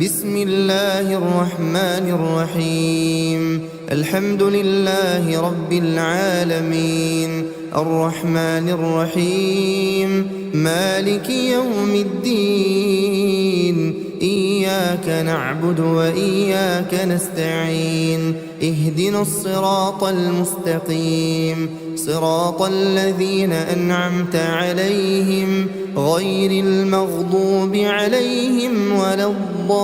بسم الله الرحمن الرحيم. الحمد لله رب العالمين، الرحمن الرحيم، مالك يوم الدين. إياك نعبد وإياك نستعين. اهدنا الصراط المستقيم، صراط الذين أنعمت عليهم غير المغضوب عليهم ولا الضالين.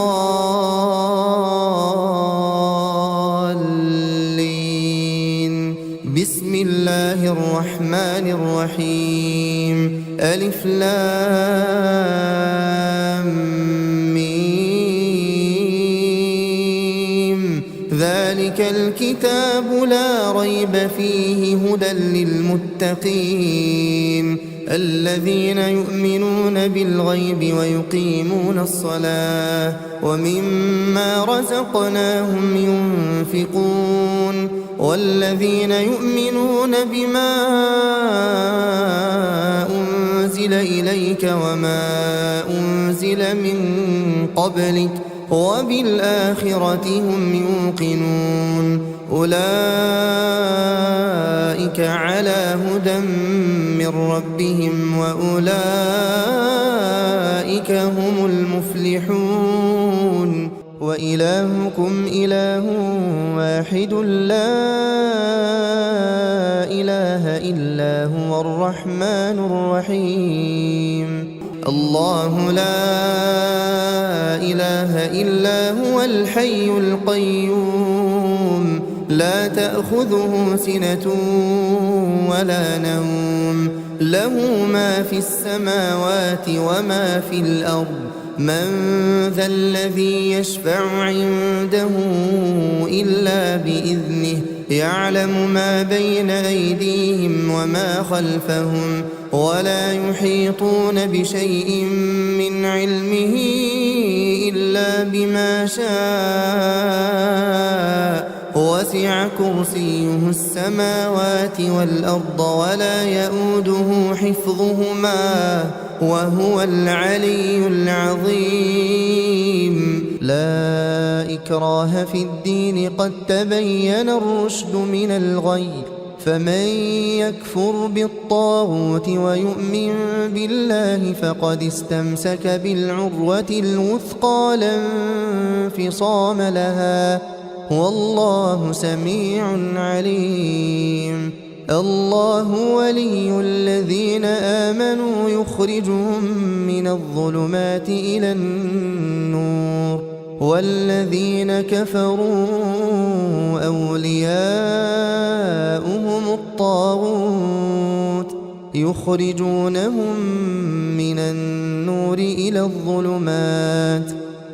بسم الله الرحمن الرحيم. ألف لام ذلك الكتاب لا ريب فيه هدى للمتقين الذين يؤمنون بالغيب ويقيمون الصلاة ومما رزقناهم ينفقون والذين يؤمنون بما أنزل إليك وما أنزل من قبلك وبالآخرة هم يوقنون أولئك على هدى من ربهم وأولئك هم المفلحون. وإلهكم إله واحد لا إله إلا هو الرحمن الرحيم. الله لا إله إلا هو الحي القيوم لا تأخذه سنة ولا نوم له ما في السماوات وما في الأرض من ذا الذي يشفع عنده إلا بإذنه يعلم ما بين أيديهم وما خلفهم ولا يحيطون بشيء من علمه إلا بما شاء وسع كرسيه السماوات والأرض ولا يؤوده حفظهما وهو العلي العظيم. لا إكراه في الدين قد تبين الرشد من الغي فمن يكفر بالطاغوت ويؤمن بالله فقد استمسك بالعروة الوثقى لا انفصام لها والله سميع عليم. الله ولي الذين آمنوا يخرجهم من الظلمات إلى النور والذين كفروا أولياؤهم الطاغوت يخرجونهم من النور إلى الظلمات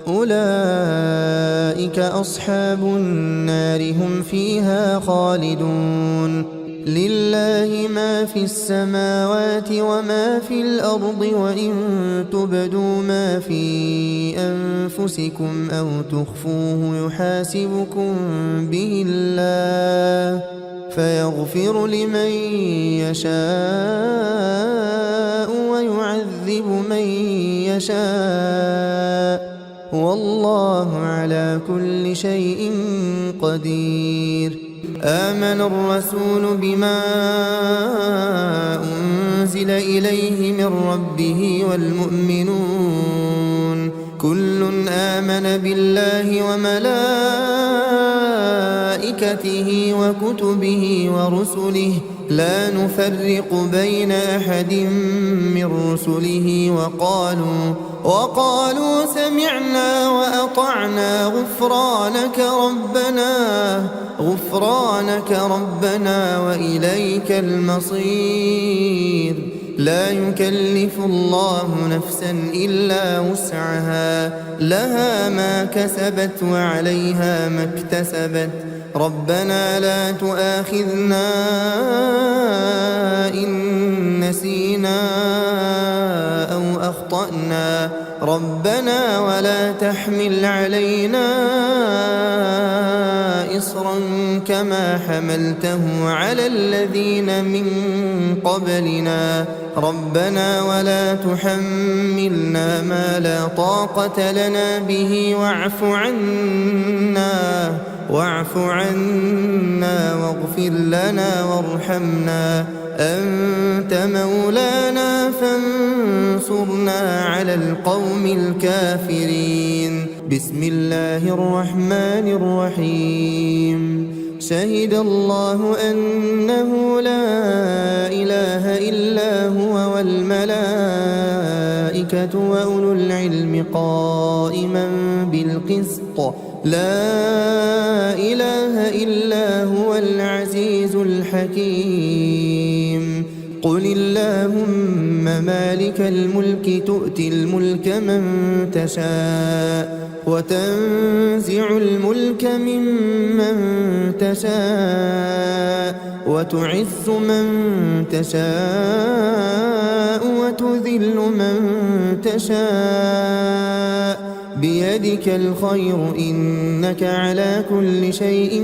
أولئك أصحاب النار هم فيها خالدون. لله ما في السماوات وما في الأرض وإن تبدوا ما في أنفسكم أو تخفوه يحاسبكم به الله فيغفر لمن يشاء ويعذب من يشاء والله على كل شيء قدير. آمن الرسول بما أنزل إليه من ربه والمؤمنون كل آمن بالله وملائكته وكتبه ورسله لا نفرق بين أحد من رسله وقالوا سمعنا وأطعنا غفرانك ربنا وإليك المصير. لا يكلف الله نفسا إلا وسعها لها ما كسبت وعليها ما اكتسبت ربنا لا تؤاخذنا إن نسينا أو أخطأنا ربنا ولا تحمل علينا إصرا كما حملته على الذين من قبلنا ربنا ولا تحملنا ما لا طاقة لنا به واعف عنا واغفر لنا وارحمنا أنت مولانا فانصرنا على القوم الكافرين. بسم الله الرحمن الرحيم. شهد الله أنه لا إله إلا هو والملائكة وأولو العلم قائما بالقسط لا إله إلا هو العزيز الحكيم. قل اللهم مالك الملك تؤتي الملك من تشاء وتنزع الملك ممن تشاء وتعز من تشاء وتذل من تشاء بيدك الخير إنك على كل شيء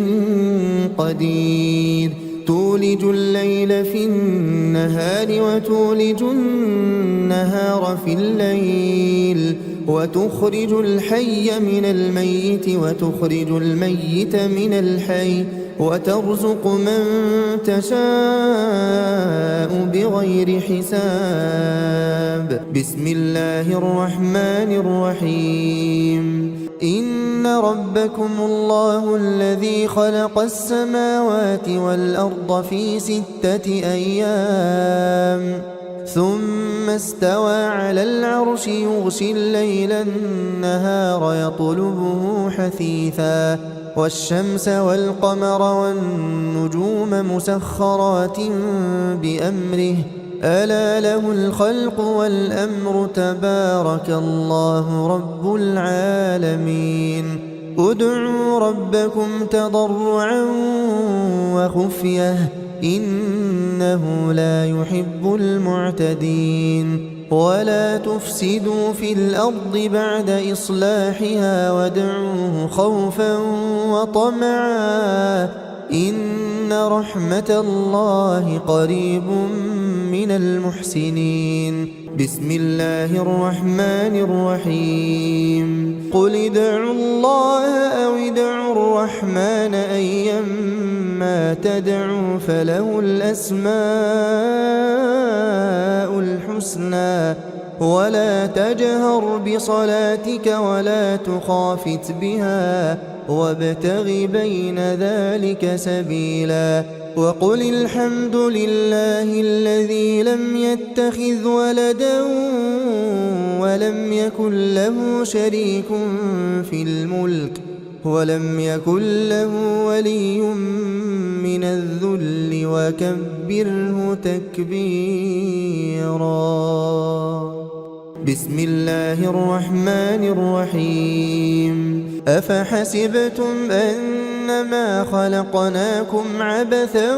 قدير. تولج الليل في النهار وتولج النهار في الليل وتخرج الحي من الميت وتخرج الميت من الحي وترزق من تشاء بغير حساب. بسم الله الرحمن الرحيم. إن ربكم الله الذي خلق السماوات والأرض في 6 أيام ثم استوى على العرش يغشي الليل النهار يطلبه حثيثا والشمس والقمر والنجوم مسخرات بأمره ألا له الخلق والأمر تبارك الله رب العالمين. ادعوا ربكم تضرعا وخفية إنه لا يحب المعتدين. ولا تفسدوا في الأرض بعد إصلاحها وادعوه خوفا وطمعا إن رحمة الله قريب من المحسنين. بسم الله الرحمن الرحيم. قل ادعوا الله أو ادعوا الرحمن أيما تدعوا فله الأسماء الحسنى ولا تجهر بصلاتك ولا تخافت بها وابتغ بين ذلك سبيلا. وقل الحمد لله الذي لم يتخذ ولدا ولم يكن له شريك في الملك ولم يكن له ولي من الذل وكبره تكبيرا. بسم الله الرحمن الرحيم. أفحسبتم أنما خلقناكم عبثا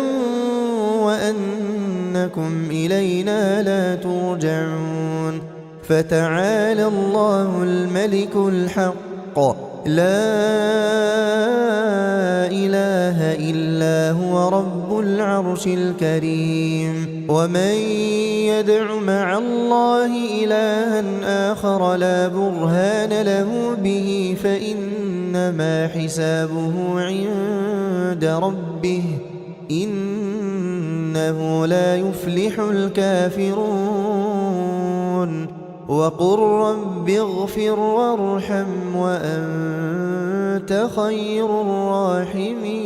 وأنكم إلينا لا ترجعون فتعالى الله الملك الحق لا إله إلا هو رب العرش الكريم. ومن يدع مع الله إلها آخر لا برهان له به فإنما حسابه عند ربه إنه لا يفلح الكافرون. وقل رب اغفر وارحم وأنت خير الراحمين.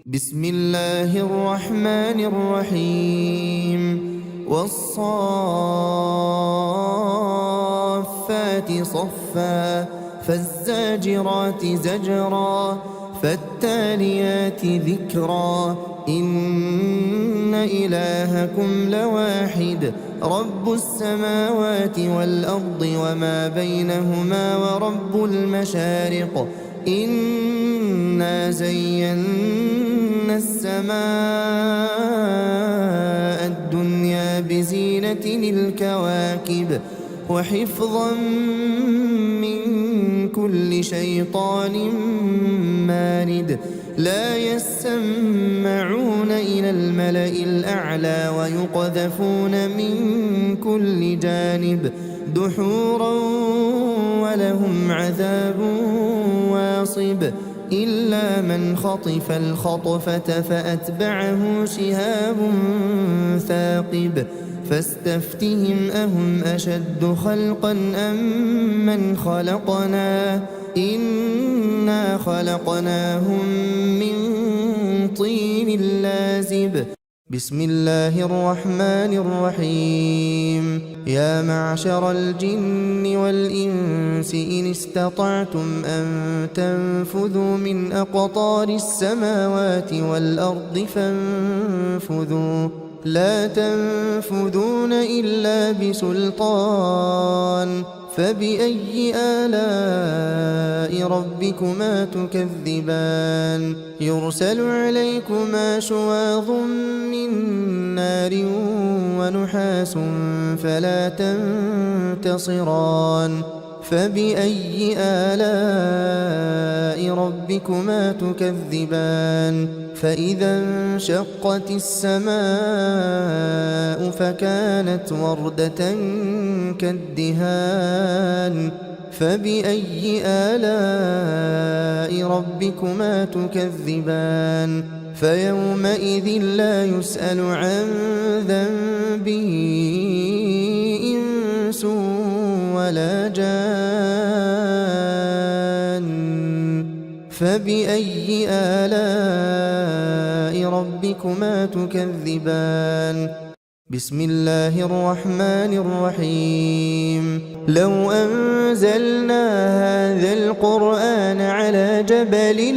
بسم الله الرحمن الرحيم. والصافات صفا فالزاجرات زجرا فالتاليات ذكرا إن إلهكم لواحد رب السماوات والأرض وما بينهما ورب المشارق إنا زينا السماء الدنيا بزينة الكواكب وحفظا من كل شيطان مارد لا يسمعون إلى الملأ الأعلى ويقذفون من كل جانب دحورا ولهم عذاب واصب إلا من خطف الخطفة فأتبعه شهاب ثاقب فاستفتهم أهم أشد خلقا أم من خلقنا إنا خلقناهم من طين لازب بسم الله الرحمن الرحيم يا معشر الجن والإنس إن استطعتم أن تنفذوا من أقطار السماوات والأرض فانفذوا لا تنفذون إلا بسلطان فبأي آلاء ربكما تكذبان يرسل عليكما شواظ من نار ونحاس فلا تنتصران فبأي آلاء ربكما تكذبان فإذا انشقت السماء فكانت وردة كالدهان فبأي آلاء ربكما تكذبان فيومئذ لا يسأل عن ذنبه إنس ولا جان فبأي آلاء ربكما تكذبان بسم الله الرحمن الرحيم لو أنزلنا هذا القرآن على جبل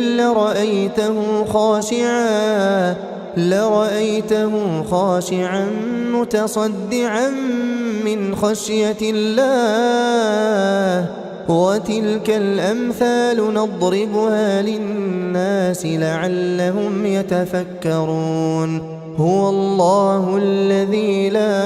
لرأيته خاشعا متصدعا من خشية الله وتلك الأمثال نضربها للناس لعلهم يتفكرون هو الله الذي لا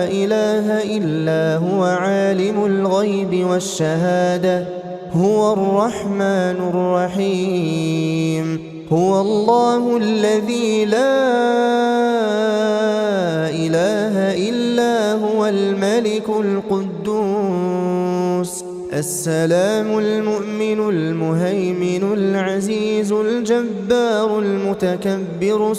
إله إلا هو عالم الغيب والشهادة هو الرحمن الرحيم هو الله الذي لا إله إلا هو الملك القدوس السلام المؤمن المهيمن العزيز الجبار المتكبر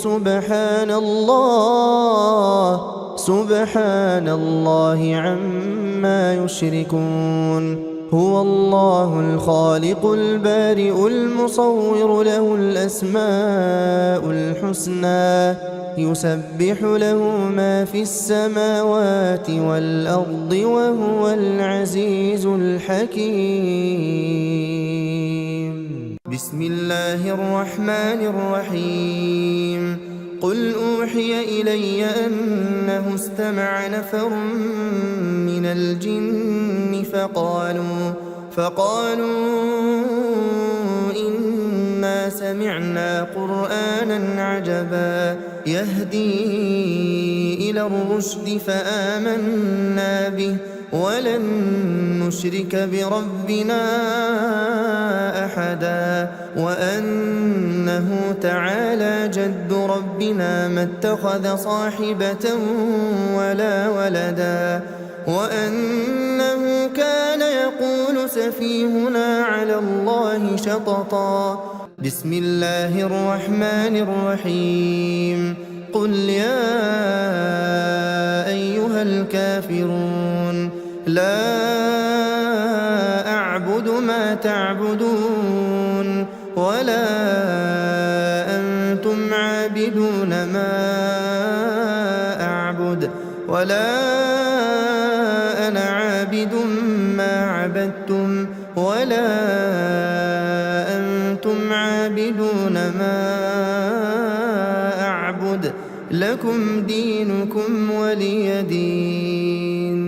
سبحان الله عما يشركون هو الله الخالق البارئ المصور له الأسماء الحسنى يسبح له ما في السماوات والأرض وهو العزيز الحكيم بسم الله الرحمن الرحيم قل أوحي إلي أنه استمع نفر من الجن فقالوا إنا سمعنا قرآنا عجبا يهدي إلى الرشد فآمنا به ولن نشرك بربنا أحدا وأنه تعالى جد ربنا ما اتخذ صاحبة ولا ولدا وأنه كان يقول سفيهنا على الله شططا بسم الله الرحمن الرحيم قل يا أيها الكافرون لا أعبد ما تعبدون ولا أنتم عابدون ما أعبد ولا أنا عابد ما عبدتم ولا أنتم عابدون ما أعبد لكم دينكم ولي دين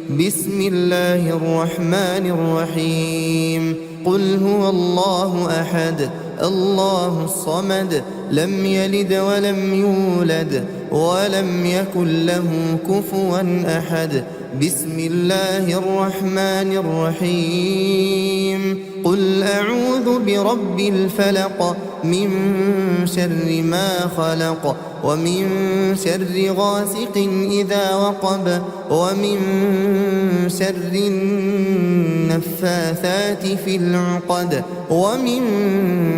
بسم الله الرحمن الرحيم قل هو الله أحد الله الصمد لم يلد ولم يولد ولم يكن له كفوا أحد. بسم الله الرحمن الرحيم قل أعوذ برب الفلق من شر ما خلق ومن شر غاسق إذا وقب ومن شر النفاثات في العقد ومن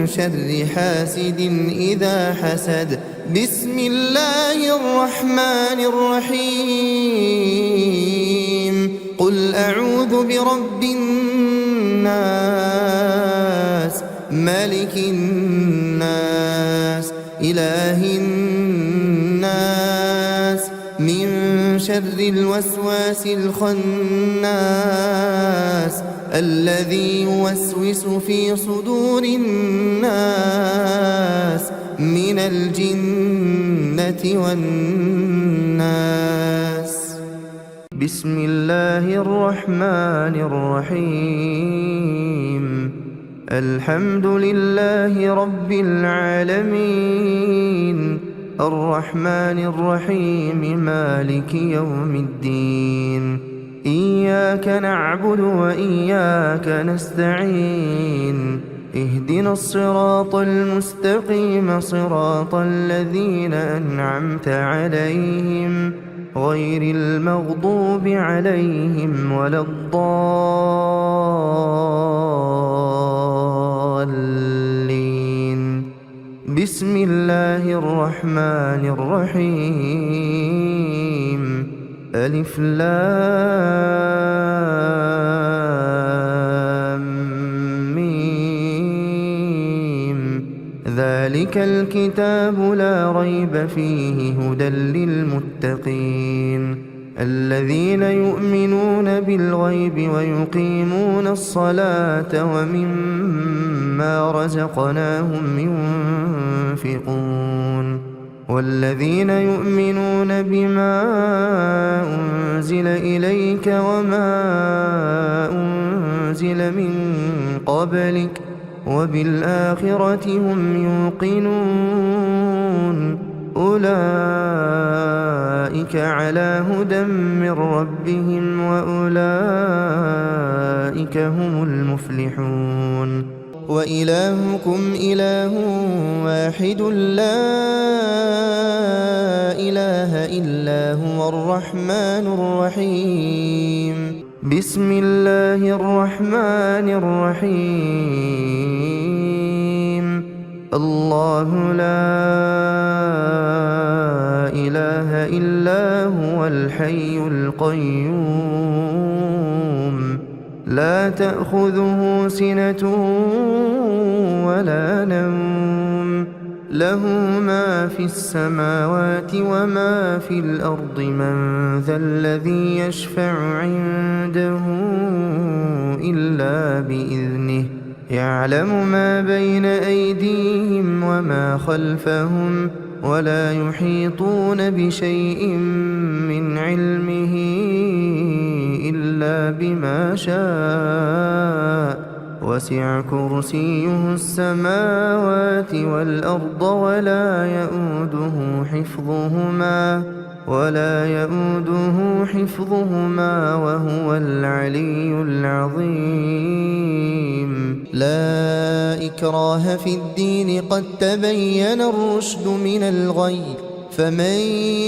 شر حاسد إذا حسد. بسم الله الرحمن الرحيم قل أعوذ برب الناس ملك الناس إله الناس من شر الوسواس الخناس الذي يوسوس في صدور الناس من الجنة والناس. بسم الله الرحمن الرحيم الحمد لله رب العالمين الرحمن الرحيم مالك يوم الدين إياك نعبد وإياك نستعين اهدنا الصراط المستقيم صراط الذين أنعمت عليهم غير المغضوب عليهم ولا الضالين. بسم الله الرحمن الرحيم ألف لام ميم ذلك الكتاب لا ريب فيه هدى للمتقين الذين يؤمنون بالغيب ويقيمون الصلاة ومما رزقناهم ينفقون والذين يؤمنون بما أنزل إليك وما أنزل من قبلك وبالآخرة هم يوقنون أولئك على هدى من ربهم وأولئك هم المفلحون. وإلهكم إله واحد لا إله إلا هو الرحمن الرحيم. بسم الله الرحمن الرحيم الله لا إله إلا هو الحي القيوم لا تأخذه سنة ولا نوم له ما في السماوات وما في الأرض من ذا الذي يشفع عنده إلا بإذنه يعلم ما بين أيديهم وما خلفهم ولا يحيطون بشيء من علمه إلا بما شاء وسع كرسيه السماوات والأرض ولا يؤوده حفظهما وهو العلي العظيم. لا إكراه في الدين قد تبين الرشد من الغي فمن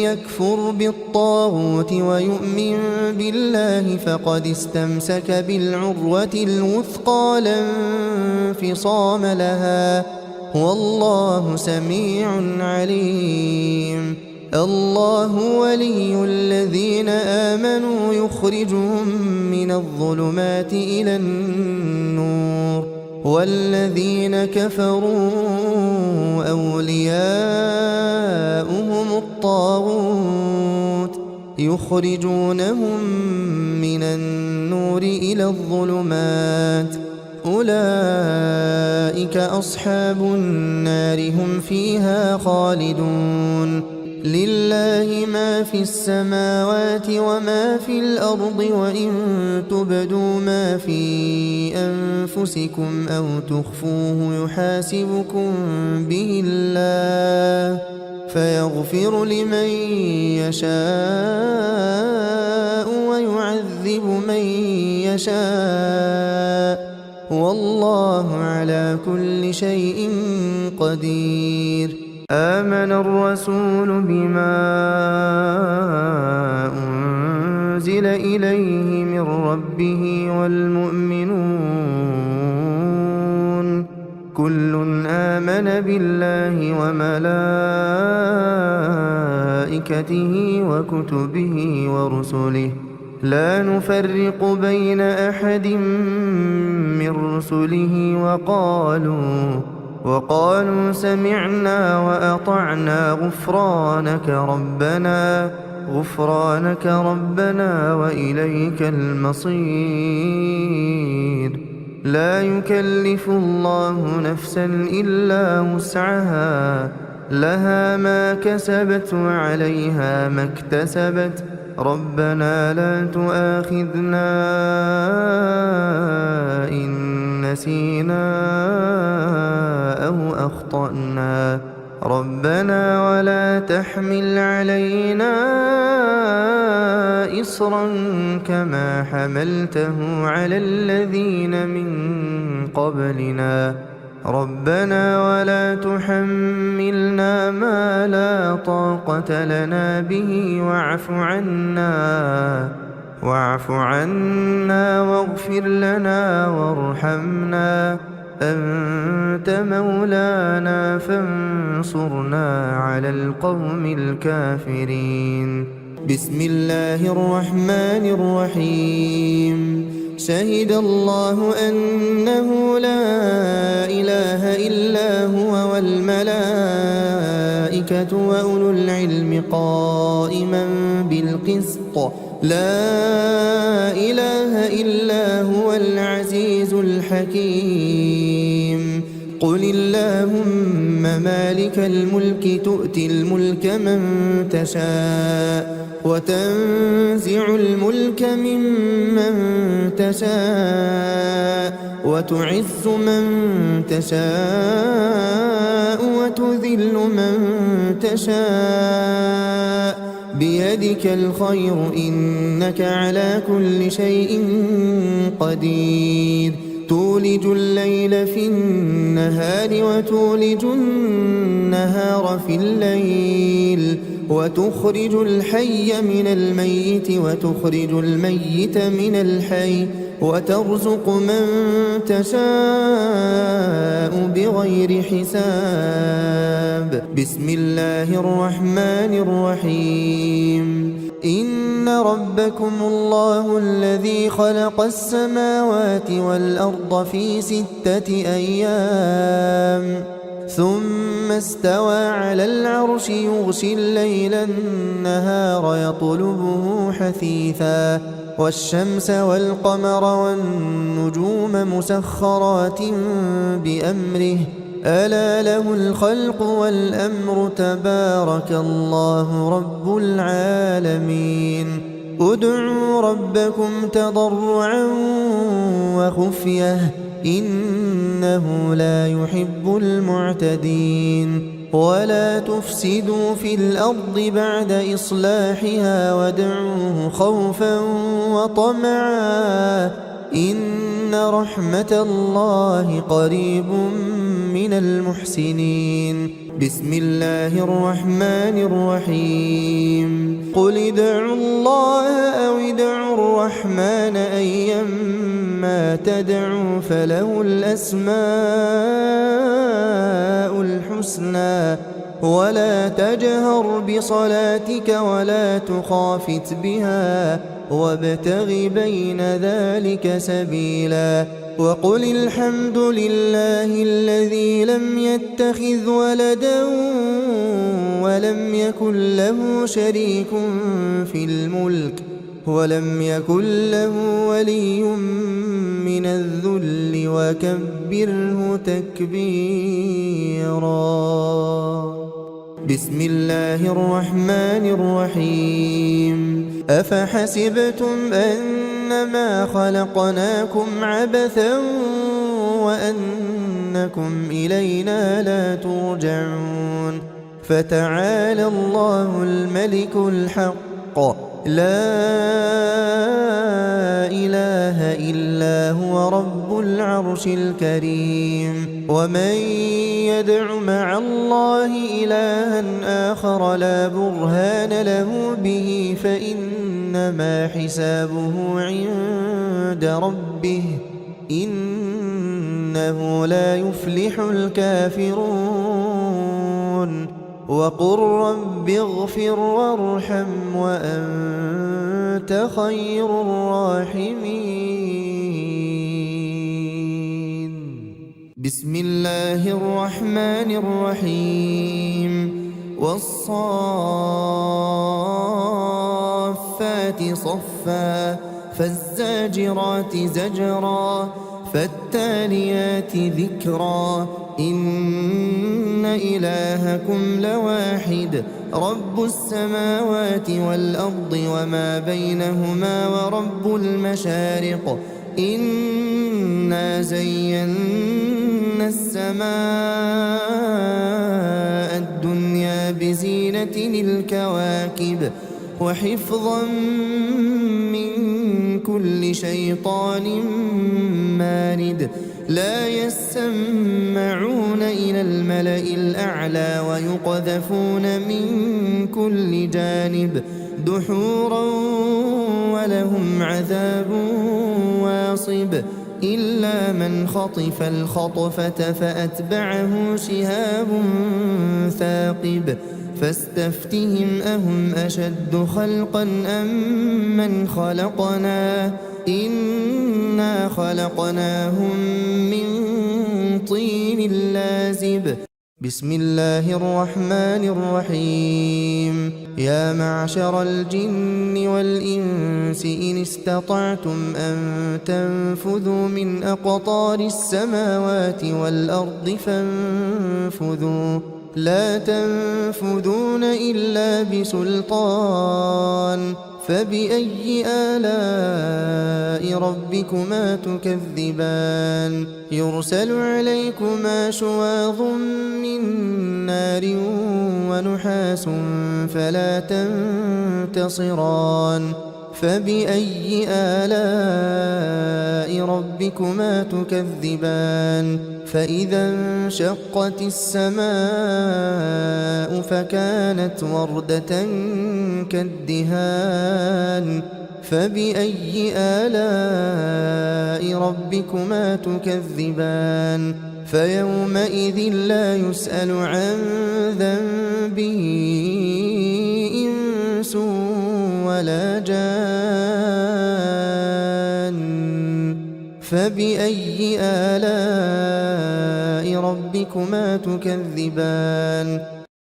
يكفر بالطاغوت ويؤمن بالله فقد استمسك بالعروة الوثقى لا انفصام لها والله سميع عليم. الله ولي الذين آمنوا يخرجهم من الظلمات إلى النور والذين كفروا أولياؤهم الطاغوت يخرجونهم من النور إلى الظلمات أولئك أصحاب النار هم فيها خالدون. لله ما في السماوات وما في الأرض وإن تبدوا ما في أنفسكم أو تخفوه يحاسبكم به الله فيغفر لمن يشاء ويعذب من يشاء والله على كل شيء قدير. آمن الرسول بما أنزل إليه من ربه والمؤمنون كل آمن بالله وملائكته وكتبه ورسله لا نفرق بين أحد من رسله وقالوا سمعنا وأطعنا غفرانك ربنا وإليك المصير. لا يكلف الله نفسا إلا وسعها لها ما كسبت وعليها ما اكتسبت ربنا لا تؤاخذنا إن نسينا أو أخطأنا ربنا ولا تحمل علينا إصرا كما حملته على الذين من قبلنا ربنا ولا تحملنا ما لا طاقة لنا به واعف عنا واغفر لنا وارحمنا أنت مولانا فانصرنا على القوم الكافرين. بسم الله الرحمن الرحيم. شهد الله أنه لا إله إلا هو والملائكة وأولو العلم قائما بالقسط لا إله إلا هو العزيز الحكيم. قل اللهم مالك الملك تؤتي الملك من تشاء وتنزع الملك ممن تشاء وتعز من تشاء وتذل من تشاء بيدك الخير إنك على كل شيء قدير. تولج الليل في النهار وتولج النهار في الليل وتخرج الحي من الميت وتخرج الميت من الحي وترزق من تشاء بغير حساب. بسم الله الرحمن الرحيم. إن ربكم الله الذي خلق السماوات والأرض في 6 أيام ثم استوى على العرش يغشي الليل النهار يطلبه حثيثا والشمس والقمر والنجوم مسخرات بأمره ألا له الخلق والأمر تبارك الله رب العالمين. ادعوا ربكم تضرعا وخفية إنه لا يحب المعتدين. ولا تفسدوا في الأرض بعد إصلاحها وادعوه خوفا وطمعا إن رحمة الله قريب من المحسنين. بسم الله الرحمن الرحيم. قل ادعوا الله أو ادعوا الرحمن أيما تدعوا فله الأسماء الحسنى ولا تجهر بصلاتك ولا تخافت بها وابتغ بين ذلك سبيلا. وقل الحمد لله الذي لم يتخذ ولدا ولم يكن له شريك في الملك ولم يكن له ولي من الذل وكبره تكبيرا. بسم الله الرحمن الرحيم أفحسبتم أنما خلقناكم عبثا وأنكم إلينا لا ترجعون فتعالى الله الملك الحق لا إله إلا هو رب العرش الكريم ومن يدع مع الله إلها آخر لا برهان له به فإنما حسابه عند ربه إنه لا يفلح الكافرون وقل رب اغفر وارحم وأنت خير الراحمين بسم الله الرحمن الرحيم والصافات صفا فالزاجرات زجرا فالتاليات ذكرا إن إلهكم لواحد رب السماوات والأرض وما بينهما ورب المشارق إنا زينا السماء الدنيا بزينة الكواكب وحفظا من كل شيطان مارد لا يسمعون إلى الملأ الأعلى ويقذفون من كل جانب دحورا ولهم عذاب واصب إلا من خطف الخطفة فأتبعه شهاب ثاقب فاستفتهم أهم أشد خلقا أم من خلقنا إنا خلقناهم من طين لازب بسم الله الرحمن الرحيم يا معشر الجن والإنس إن استطعتم أن تنفذوا من أقطار السماوات والأرض فانفذوا لا تنفذون إلا بسلطان فبأي آلاء ربكما تكذبان يرسل عليكما شواظ من نار ونحاس فلا تنتصران فبأي آلاء ربكما تكذبان فإذا انشقت السماء فكانت وردة كالدهان فبأي آلاء ربكما تكذبان فيومئذ لا يسأل عن ذنبه إنس ولا جان فبأي آلاء ربكما تكذبان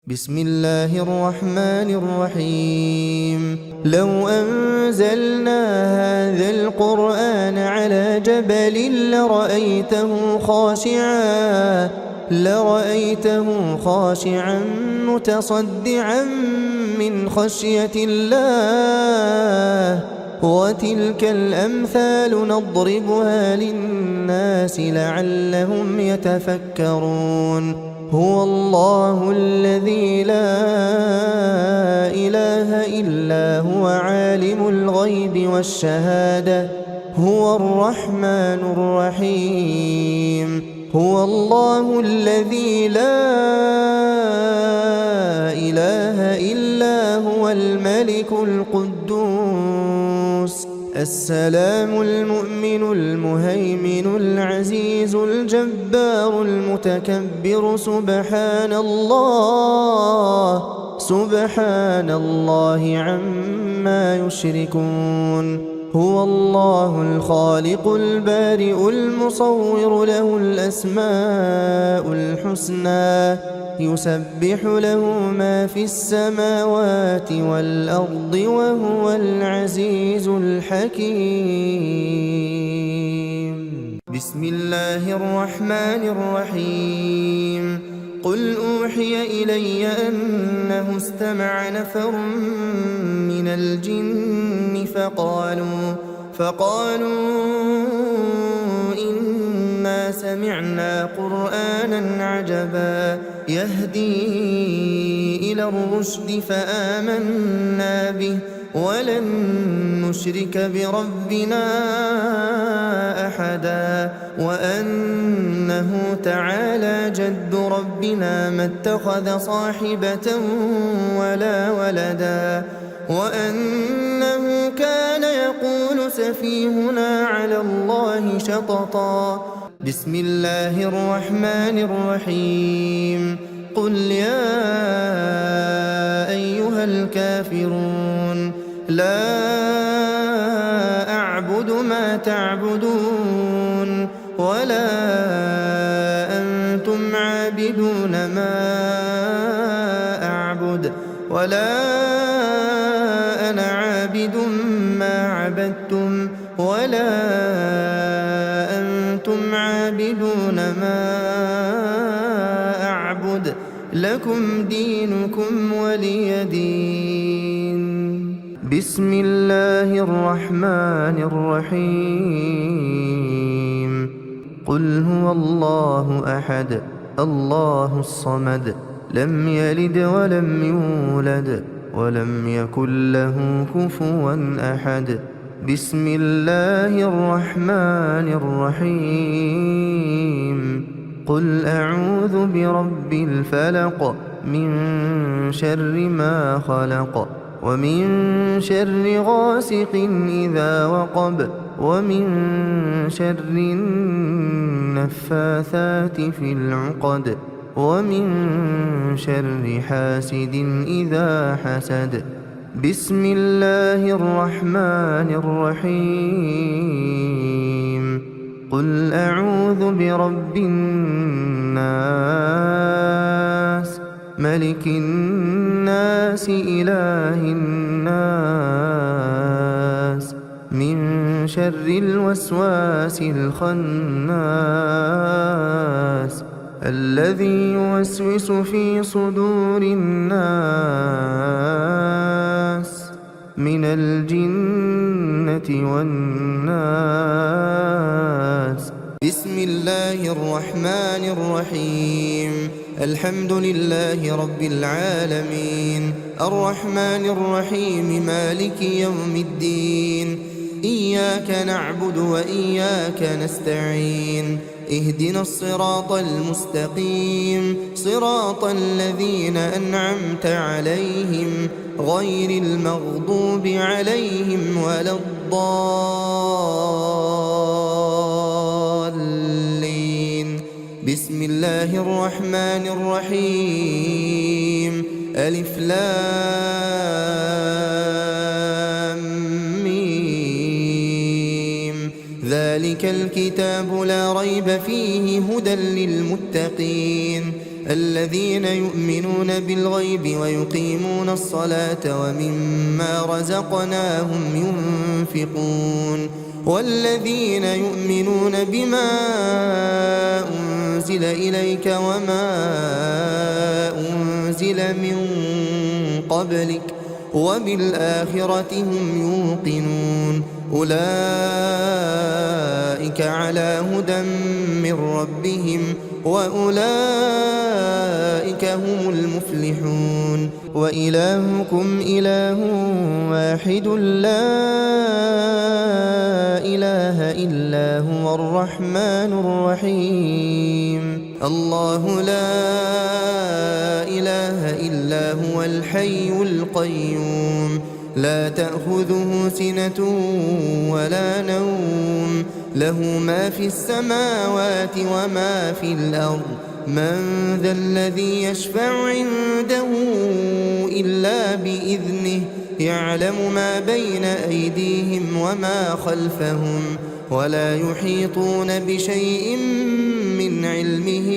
بسم الله الرحمن الرحيم لو أنزلنا هذا القرآن على جبل لرأيته خاشعا متصدعا من خشية الله وتلك الأمثال نضربها للناس لعلهم يتفكرون هو الله الذي لا إله إلا هو عالم الغيب والشهادة هو الرحمن الرحيم هو الله الذي لا إله إلا هو الملك القدوس السلام المؤمن المهيمن العزيز الجبار المتكبر سبحان الله عما يشركون هو الله الخالق البارئ المصور له الأسماء الحسنى يسبح له ما في السماوات والأرض وهو العزيز الحكيم بسم الله الرحمن الرحيم قل أوحي إلي أنه استمع نفر من الجن فقالوا إنا سمعنا قرآنا عجبا يهدي إلى الرشد فآمنا به ولن نشرك بربنا أحدا وأنه تعالى جد ربنا ما اتخذ صاحبة ولا ولدا وأنه كان يقول سفيهنا على الله شططا بسم الله الرحمن الرحيم قل يا أيها الكافرون لا أعبد ما تعبدون ولا أنتم عابدون ما أعبد ولا أنا عابد ما عبدتم ولا أنتم عابدون ما أعبد لكم دينكم ولي دين بسم الله الرحمن الرحيم قل هو الله أحد الله الصمد لم يلد ولم يولد ولم يكن له كفوا أحد بسم الله الرحمن الرحيم قل أعوذ برب الفلق من شر ما خلق ومن شر غاسق إذا وقب ومن شر النفاثات في العقد ومن شر حاسد إذا حسد بسم الله الرحمن الرحيم قل أعوذ برب الناس ملك الناس إله الناس من شر الوسواس الخناس الذي يوسوس في صدور الناس من الجنة والناس بسم الله الرحمن الرحيم الحمد لله رب العالمين الرحمن الرحيم مالك يوم الدين إياك نعبد وإياك نستعين اهدنا الصراط المستقيم صراط الذين أنعمت عليهم غير المغضوب عليهم ولا الضالين بسم الله الرحمن الرحيم ألف لام ميم ذلك الكتاب لا ريب فيه هدى للمتقين الذين يؤمنون بالغيب ويقيمون الصلاة ومما رزقناهم ينفقون والذين يؤمنون بما أنزل إليك وما أنزل من قبلك وبالآخرة هم يوقنون أولئك على هدى من ربهم وأولئك هم المفلحون وإلهكم إله واحد لا إله إلا هو الرحمن الرحيم الله لا إله إلا هو الحي القيوم لا تأخذه سنة ولا نوم له ما في السماوات وما في الأرض من ذا الذي يشفع عنده إلا بإذنه يعلم ما بين أيديهم وما خلفهم ولا يحيطون بشيء من علمه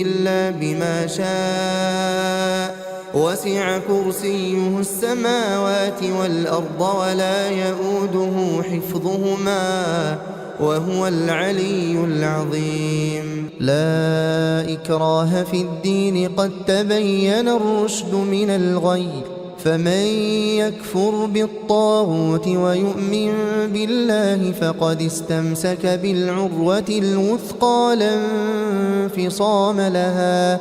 إلا بما شاء وسع كرسيه السماوات والأرض ولا يؤوده حفظهما وهو العلي العظيم. لا إكراه في الدين قد تبين الرشد من الغي، فمن يكفر بالطاغوت ويؤمن بالله فقد استمسك بالعروة الوثقى لا انفصام لها،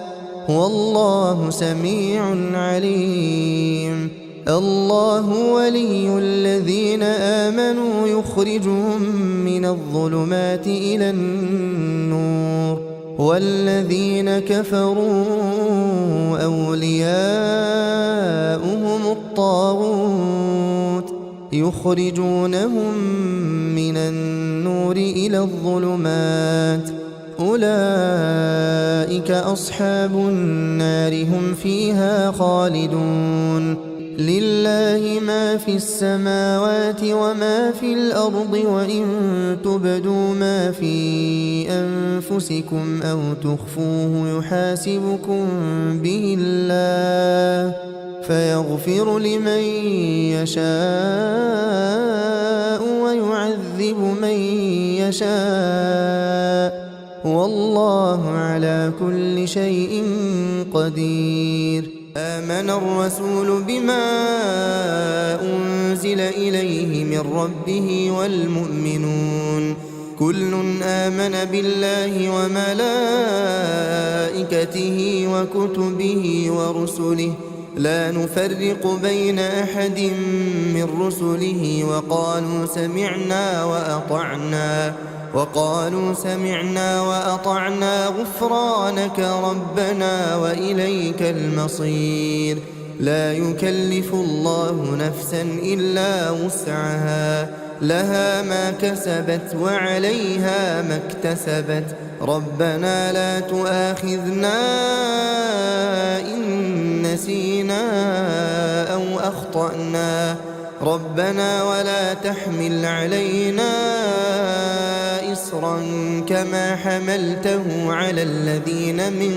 والله سميع عليم. الله ولي الذين آمنوا يخرجهم من الظلمات إلى النور، والذين كفروا أولياؤهم الطاغوت يخرجونهم من النور إلى الظلمات، أولئك أصحاب النار هم فيها خالدون. لله ما في السماوات وما في الأرض، وإن تبدوا ما في أنفسكم أو تخفوه يحاسبكم به الله فيغفر لمن يشاء ويعذب من يشاء، والله على كل شيء قدير. آمن الرسول بما أنزل إليه من ربه والمؤمنون كل آمن بالله وملائكته وكتبه ورسله لا نفرق بين أحد من رسله وقالوا سمعنا وأطعنا غفرانك ربنا وإليك المصير. لا يكلف الله نفسا إلا وسعها، لها ما كسبت وعليها ما اكتسبت. ربنا لا تؤاخذنا إن نسينا أو أخطأنا، ربنا ولا تحمل علينا إصرا كما حملته على الذين من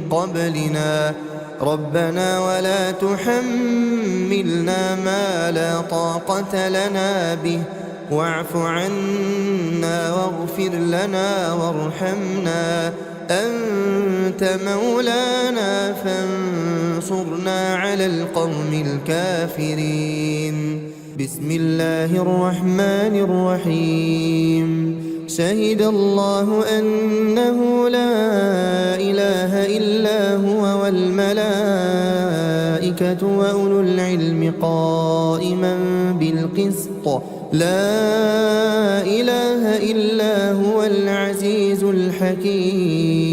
قبلنا، ربنا ولا تحملنا ما لا طاقة لنا به، واعف عنا واغفر لنا وارحمنا، أنت مولانا فانصرنا على القوم الكافرين. بسم الله الرحمن الرحيم. شهد الله أنه لا إله إلا هو والملائكة وأولو العلم قائما بالقسط، لا إله إلا هو العزيز الحكيم.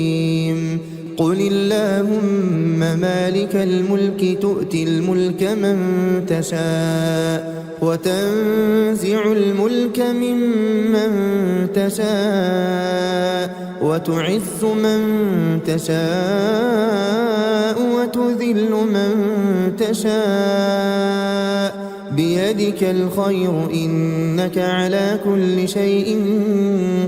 قل اللهم مالك الملك تؤتي الملك من تشاء وتنزع الملك ممن تشاء وتعز من تشاء وتذل من تشاء، بيدك الخير إنك على كل شيء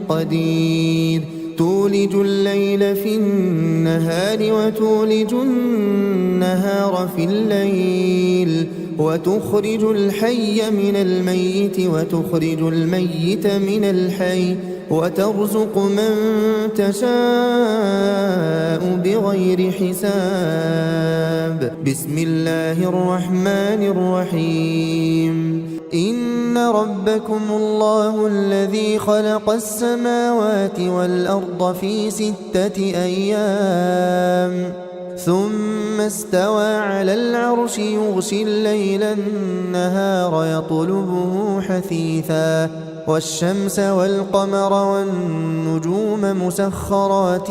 قدير. تولج الليل في النهار وتولج النهار في الليل، وتخرج الحي من الميت وتخرج الميت من الحي، وترزق من تشاء بغير حساب. بسم الله الرحمن الرحيم. إن ربكم الله الذي خلق السماوات والأرض في 6 أيام ثم استوى على العرش يغشي الليل النهار يطلبه حثيثا، والشمس والقمر والنجوم مسخرات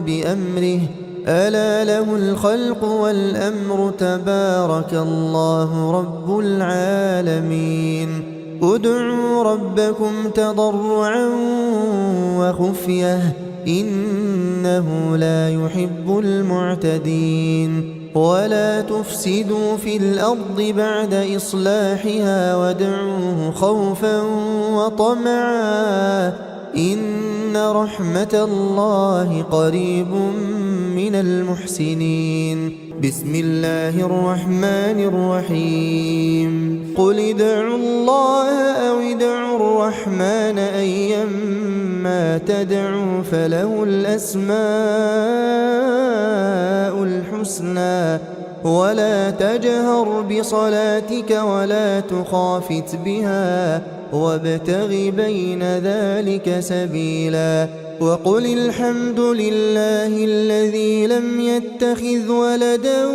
بأمره، ألا له الخلق والأمر، تبارك الله رب العالمين. ادعوا ربكم تضرعا وخفية إنه لا يحب المعتدين. ولا تفسدوا في الأرض بعد إصلاحها وادعوه خوفا وطمعا إن رحمة الله قريب من المحسنين. بسم الله الرحمن الرحيم قل ادعوا الله أو ادعوا الرحمن أيما تدعوا فله الأسماء الحسنى ولا تجهر بصلاتك ولا تخافت بها وابتغ بين ذلك سبيلا وقل الحمد لله الذي لم يتخذ ولدا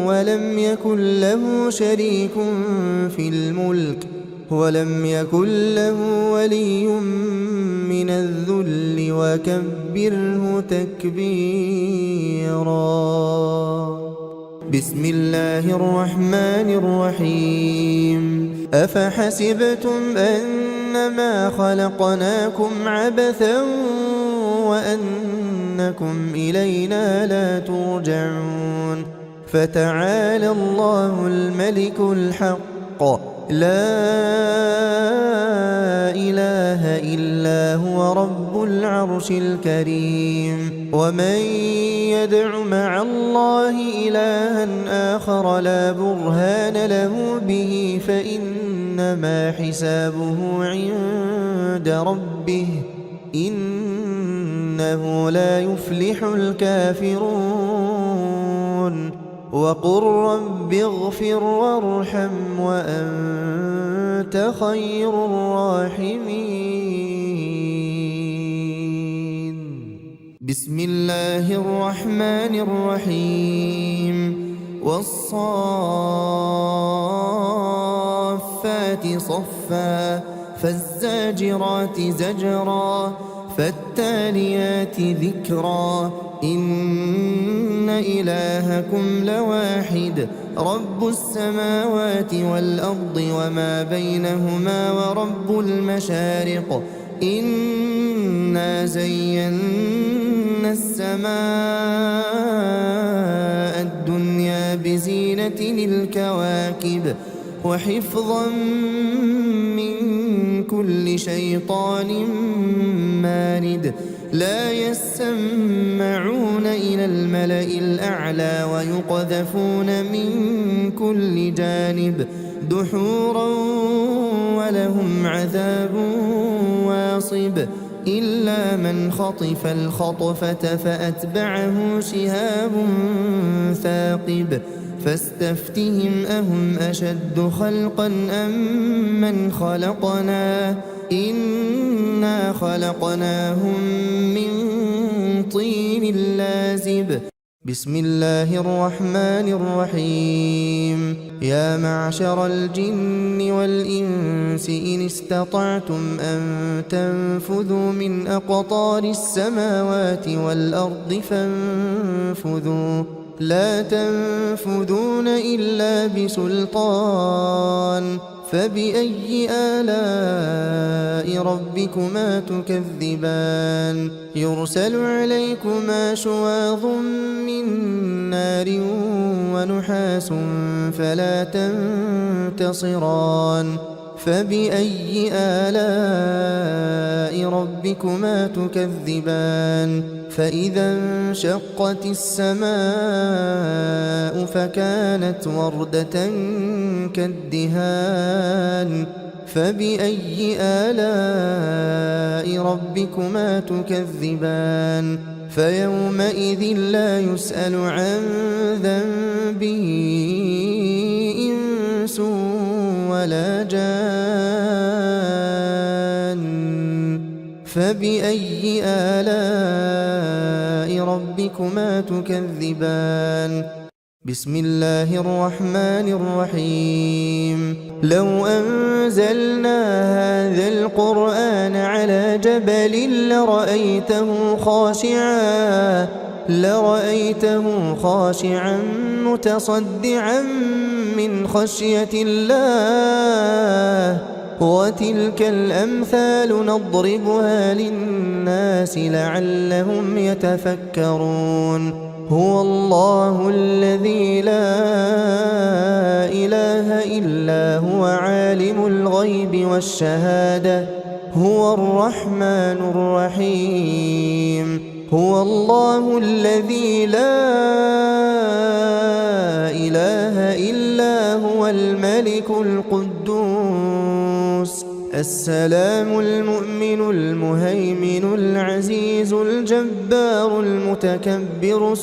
ولم يكن له شريك في الملك ولم يكن له ولي من الذل وكبره تكبيرا بسم الله الرحمن الرحيم أفحسبتم أنما خلقناكم عبثا وأنكم إلينا لا ترجعون فتعالى الله الملك الحق لا إله إلا هو رب العرش الكريم ومن يدع مع الله إلها آخر لا برهان له به فإنما حسابه عند ربه إنه لا يفلح الكافرون وقل رب اغفر وارحم وأنت خير الراحمين بسم الله الرحمن الرحيم والصافات صفا فالزاجرات زجرا فالتاليات ذكرا إن إلهكم لواحد رب السماوات والأرض وما بينهما ورب المشارق إنا زينا السماء الدنيا بزينة الكواكب وحفظا من كل شيطان مارد لا يسمعون إلى الملأ الأعلى ويقذفون من كل جانب دحورا ولهم عذاب واصب إلا من خطف الخطفة فأتبعه شهاب ثاقب فاستفتهم أهم أشد خلقا أم من خلقنا إنا خلقناهم من طين لازب بسم الله الرحمن الرحيم يا معشر الجن والإنس إن استطعتم أن تنفذوا من أقطار السماوات والأرض فانفذوا لا تنفذون إلا بسلطان فبأي آلاء ربكما تكذبان يرسل عليكما شواظ من نار ونحاس فلا تنتصران فبأي آلاء ربكما تكذبان فإذا انشقت السماء فكانت وردة كالدهان فبأي آلاء ربكما تكذبان فيومئذ لا يسأل عن ذنبه إنس ولا جان فبأي آلاء ربكما تكذبان بسم الله الرحمن الرحيم لو أنزلنا هذا القرآن على جبل لرأيته خاشعا متصدعا من خشية الله وتلك الأمثال نضربها للناس لعلهم يتفكرون هو الله الذي لا إله إلا هو عالم الغيب والشهادة هو الرحمن الرحيم هو الله الذي لا إله إلا هو الملك القدوس السلام المؤمن المهيمن العزيز الجبار المتكبر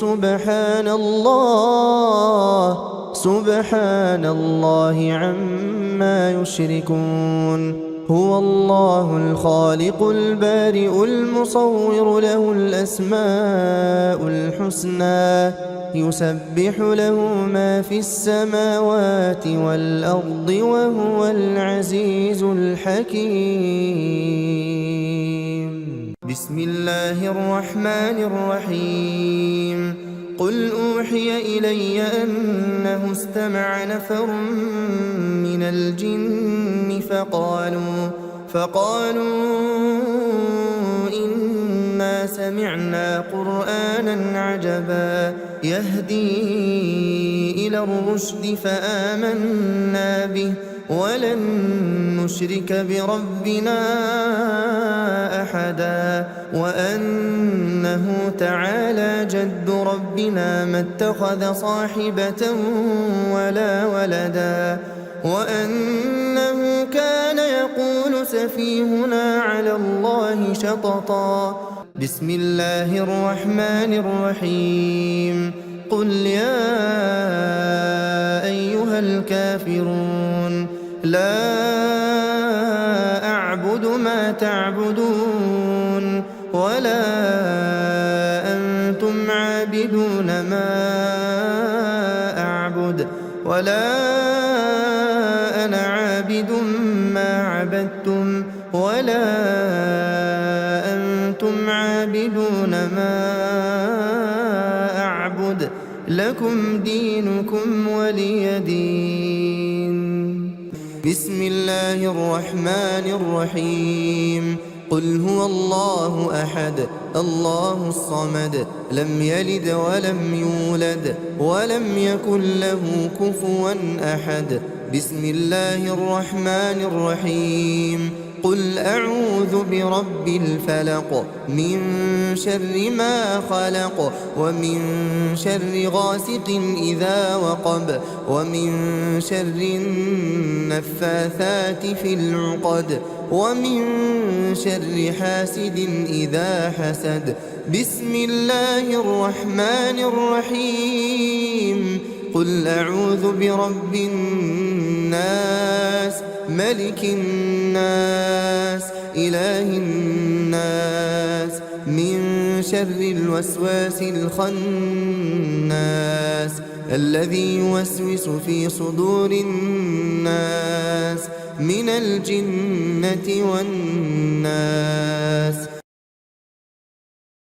سبحان الله عما يشركون هو الله الخالق البارئ المصور له الأسماء الحسنى يسبح له ما في السماوات والأرض وهو العزيز الحكيم بسم الله الرحمن الرحيم قل أوحي إلي أنه استمع نفر من الجن فقالوا إنا سمعنا قرآنا عجبا يهدي إلى الرشد فآمنا به ولن نشرك بربنا أحدا وأنه تعالى جد ربنا ما اتخذ صاحبة ولا ولدا وأنه كان يقول سفيهنا على الله شططا بسم الله الرحمن الرحيم قل يا أيها الكافرون لا أعبد ما تعبدون ولا أنتم عابدون ما أعبد ولا أنا عابد ما عبدتم ولا أنتم عابدون ما أعبد لكم دينكم ولي دين بسم الله الرحمن الرحيم قل هو الله أحد الله الصمد لم يلد ولم يولد ولم يكن له كفوا أحد بسم الله الرحمن الرحيم قل أعوذ برب الفلق من شر ما خلق ومن شر غاسق إذا وقب ومن شر النفاثات في العقد ومن شر حاسد إذا حسد بسم الله الرحمن الرحيم قل أعوذ برب الناس ملك الناس إله الناس من شر الوسواس الخناس الذي يوسوس في صدور الناس من الجنة والناس